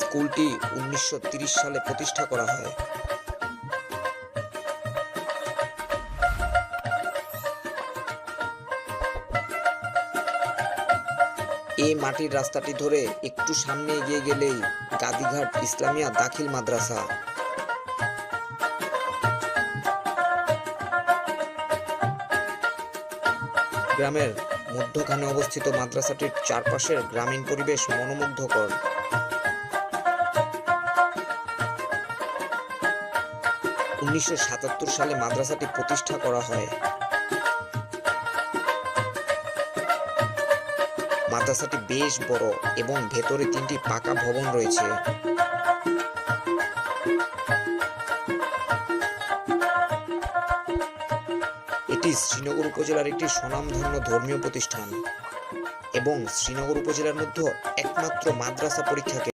স্কুলটি 1930 সালে প্রতিষ্ঠা করা হয়। এই মাটির রাস্তাটি ধরে একটু সামনে এগিয়ে গেলেই গাদিঘাট ইসলামিয়া দাখিল মাদ্রাসা। গ্রামের মধ্যখানে অবস্থিত মাদ্রাসাটির চারপাশের গ্রামীণ পরিবেশ মনোমুগ্ধকর। 1977 সালে মাদ্রাসাটি প্রতিষ্ঠা করা হয়। মাদ্রাসাটি বেশ বড় এবং ভেতরে 3টি পাকা ভবন রয়েছে। এটি শ্রীনগর উপজেলার একটি স্বনামধন্য ধর্মীয় প্রতিষ্ঠান এবং শ্রীনগর উপজেলার মধ্যে একমাত্র মাদ্রাসা পরীক্ষা কেন্দ্র।